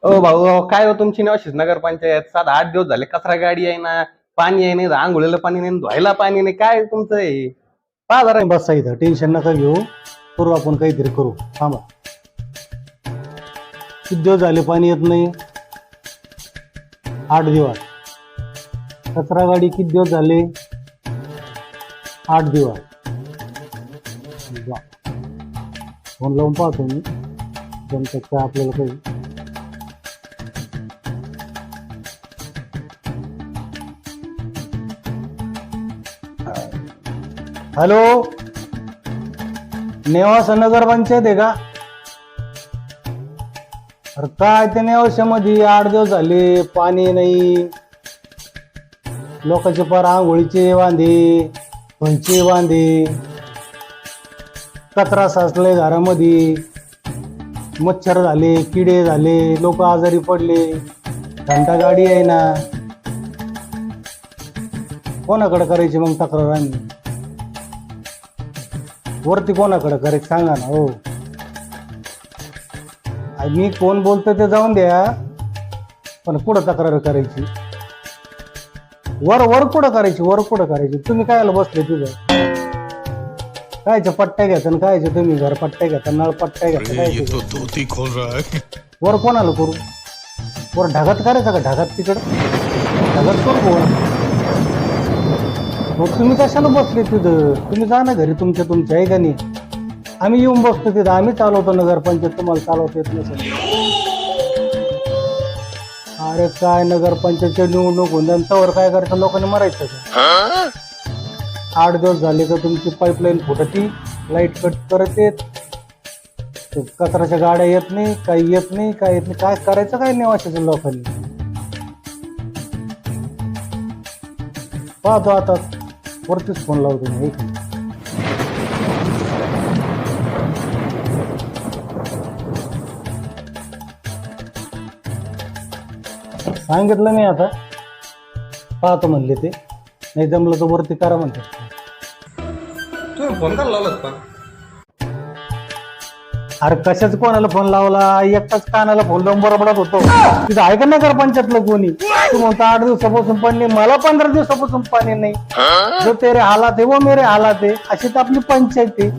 ओ भाऊ काय हो तुमची नवशीच नगरपंचायत 7-8 दिवस झाले कचरा गाडी आहे ना. पाणी आहे नाही, आंघोळीला पाणी नाही, धुवायला पाणी नाही, काय तुमचं हे पहा जरा. बसा इथं, टेन्शन नका घेऊ. करू आपण काहीतरी करू. थांबा. किती दिवस झाले पाणी येत नाही? 8 दिवस. कचरा गाडी किती दिवस झाले? 8 दिवस. फोन लावून पाहतो मी, जमतात का आपल्याला काही. हॅलो, नेवासा नगर पंचायत आहे का? अरे काय ते नेवाशामध्ये 8 दिवस झाले पाणी नाही. लोकांचे पार आंघोळीचे वांदे, धुवायचे वांदे, कचरा साचले घरामध्ये, मच्छर झाले, किडे झाले, लोक आजारी पडले, घंटा गाडी आहे ना. कोणाकडे करायची मग तक्रार? आम्ही वरती कोणाकडे करायचं सांगा ना. हो, मी कोण बोलतो ते जाऊन द्या, पण कुठं तक्रार करायची? वर कुठं करायची? वर कुठं करायची? तुम्ही कायला बसले तिथं? कायच्या पट्ट्या घेता आणि कायचे तुम्ही घर पट्ट्या घेता, नळ पट्ट्या घेता, काय वर कोणाला करू? वर ढगात करायचं का? ढगात तिकडं ढगात करू वर. मग तुम्ही कशाला बसले तिथं? तुम्ही जा ना घरी तुमच्या आहे का नाही? आम्ही येऊन बसतो तिथं, आम्ही चालवतो नगरपंचायत, तुम्हाला चालवता येत नसेल. अरे काय नगरपंचायतच्या निवडणूक होऊन त्यावर काय करायचं? लोकांनी मरायचं का? 8 दिवस झाले का तुमची पाईपलाईन फुटती, लाईट कट करत येत, कचऱ्याच्या गाड्या येत नाही, काही येत नाही, काय येत नाही. काय करायचं काय नेवाशाच्या लोकांनी? पाहतो आता, वरतीच फोन लावतो मी. सांगितलं नाही आता, पाहतो म्हणले ते, नाही जमलं तर वरती करा म्हणतात. तुम्ही फोन करायला लावलात का? अरे कशाच कोणाला फोन लावला? एकटाच कानाला फोन लावून बरोबरच होतो. तिथं आहे का नगरपंचायतलं कोणी? तू म्हणतो 8 दिवसापासून पाणी नाही, मला 15 दिवसापासून पाणी नाही. जो तेरे हालात आहे वो मेरे हालात आहे, अशी तर आपली पंचायत आहे.